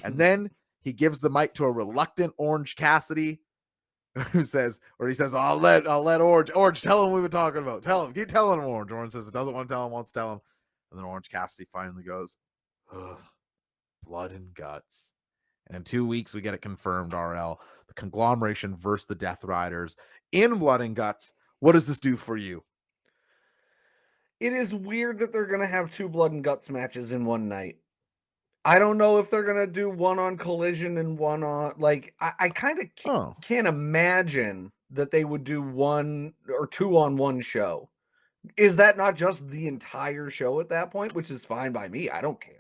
And then he gives the mic to a reluctant Orange Cassidy, who says, oh, I'll let Orange, tell him we were talking about. Tell him, keep telling him, Orange. Orange says it doesn't want to tell him, wants to tell him. And then Orange Cassidy finally goes, ugh, blood and guts. And in 2 weeks, we get it confirmed, RL. The conglomeration versus the Death Riders in Blood and Guts. What does this do for you? It is weird that they're going to have 2 Blood and Guts matches in one night. I don't know if they're going to do one on Collision and one on... Like, I kind of can't imagine that they would do 1 or 2 on one show. Is that not just the entire show at that point? Which is fine by me. I don't care.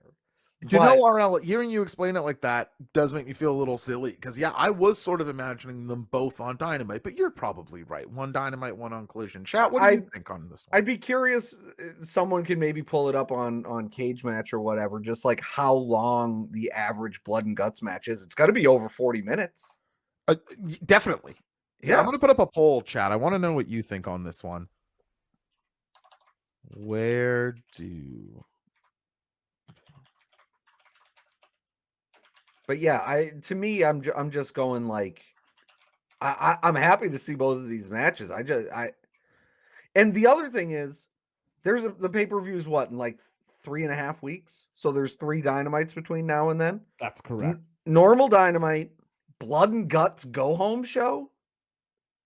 You know, RL, hearing you explain it like that does make me feel a little silly. Because, yeah, I was sort of imagining them both on Dynamite. But you're probably right. One Dynamite, one on Collision. Chat, what do you think on this one? I'd be curious. Someone can maybe pull it up on Cage Match or whatever. Just like how long the average Blood and Guts match is. It's got to be over 40 minutes. Definitely. Yeah, I'm going to put up a poll, chat. I want to know what you think on this one. Where do... But yeah, to me, I'm just going like, I'm happy to see both of these matches. And the other thing is, the pay-per-view is what, in like 3.5 weeks? So there's 3 Dynamites between now and then. That's correct. Normal Dynamite, Blood and Guts go home show.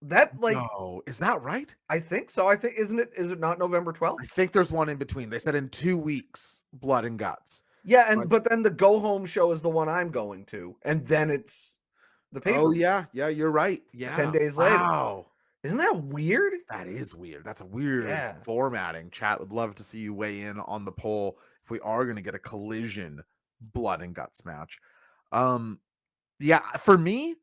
That like, no, is that right? I think so. Is it not November 12th? I think there's one in between. They said in 2 weeks, Blood and Guts. Yeah, but then the go home show is the one I'm going to, and then it's the paper. Oh yeah, you're right. Yeah, 10 days later. Wow, isn't that weird? That is weird. That's a weird formatting. Chat would love to see you weigh in on the poll if we are going to get a Collision Blood and Guts match. Yeah, for me,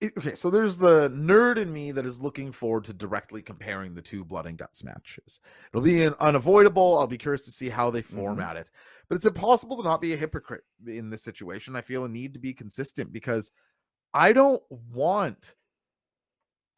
okay, so there's the nerd in me that is looking forward to directly comparing the 2 Blood and Guts matches. It'll be unavoidable. I'll be curious to see how they format it. But it's impossible to not be a hypocrite in this situation. I feel a need to be consistent because I don't want...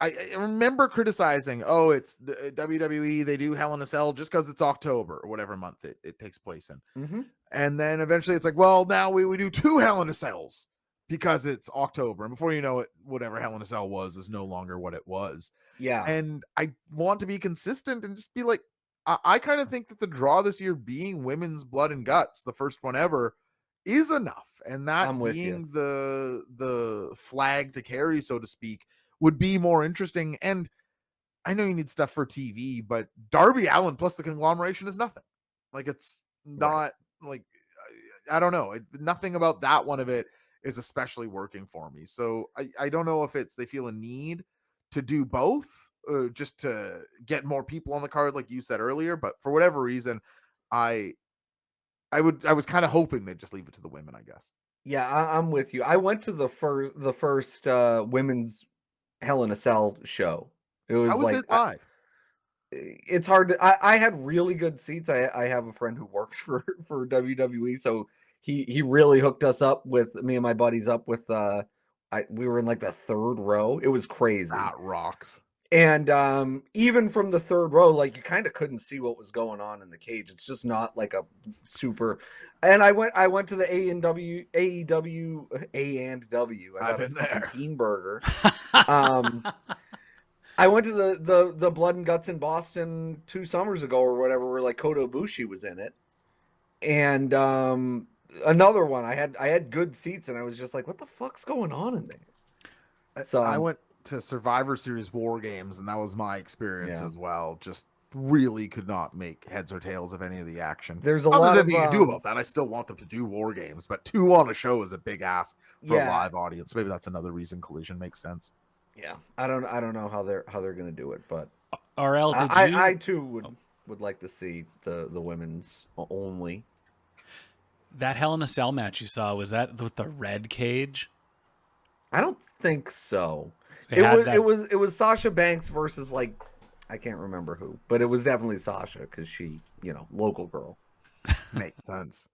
I remember criticizing, it's WWE, they do Hell in a Cell just because it's October or whatever month it takes place in. And then eventually it's like, well, now we do 2 Hell in a Cells because it's October. And before you know it, whatever Hell in a Cell was is no longer what it was. Yeah. And I want to be consistent and just be like, I kind of think that the draw this year being Women's Blood and Guts, the first one ever, is enough. And that being the flag to carry, so to speak, would be more interesting. And I know you need stuff for TV, but Darby Allin plus the conglomeration is nothing. Like, it's not like, I don't know. Nothing about that one of it is especially working for me. So I don't know if they feel a need to do both just to get more people on the card, like you said earlier. But for whatever reason, I was kind of hoping they'd just leave it to the women, I guess. Yeah, I'm with you. I went to the first women's Hell in a Cell show. It was it live? It's hard to, I had really good seats. I have a friend who works for WWE, so he really hooked us up with me and my buddies up with we were in like the 3rd row. It was crazy. That rocks. And even from the 3rd row, like, you kind of couldn't see what was going on in the cage. It's just not like a super. And I went to the AEW. I've been there. Teen Burger. I went to the Blood and Guts in Boston 2 summers ago or whatever, where like Kota Ibushi was in it. And another one, I had good seats, and I was just like, what the fuck's going on in there? So I went to Survivor Series War Games, and that was my experience as well. Just really could not make heads or tails of any of the action. There's a lot of things you can do about that. I still want them to do War Games, but 2 on a show is a big ask for a live audience. Maybe that's another reason Collision makes sense. Yeah, I don't know how they're going to do it, but RL, I too would like to see the women's only. That Hell in a Cell match you saw, was that with the red cage? I don't think so. It was Sasha Banks versus, like, I can't remember who, but it was definitely Sasha because she, local girl. Makes sense.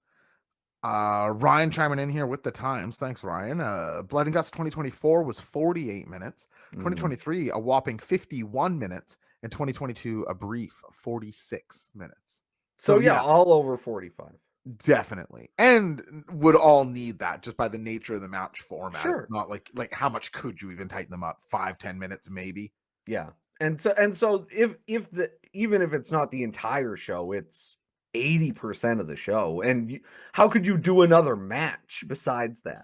Ryan chiming in here with the times. Thanks, Ryan. Blood and Guts 2024 was 48 minutes. 2023, a whopping 51 minutes. And 2022, a brief 46 minutes. So yeah, all over 45. Definitely. And would all need that just by the nature of the match format. Sure. It's not like how much could you even tighten them up? 5-10 minutes maybe. Yeah. And so if the even if it's not the entire show, it's 80% of the show. And how could you do another match besides that?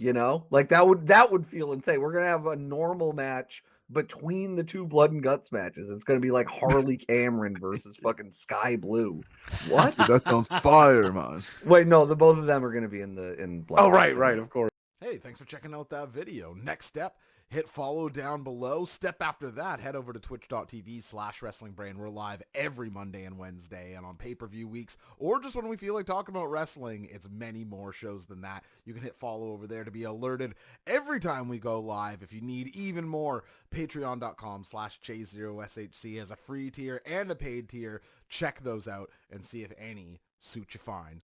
You know? Like that would feel insane. We're going to have a normal match between the two blood and guts matches. It's going to be like Harley Cameron versus fucking Sky Blue. What? Dude, that sounds fire, man. Wait, no, the both of them are going to be in blood. Oh, right, of course. Hey, thanks for checking out that video. Next step, hit follow down below. Step after that, head over to twitch.tv/WrestlingBrain. We're live every Monday and Wednesday and on pay-per-view weeks, or just when we feel like talking about wrestling. It's many more shows than that. You can hit follow over there to be alerted every time we go live. If you need even more, patreon.com/J0SHC has a free tier and a paid tier. Check those out and see if any suit you fine.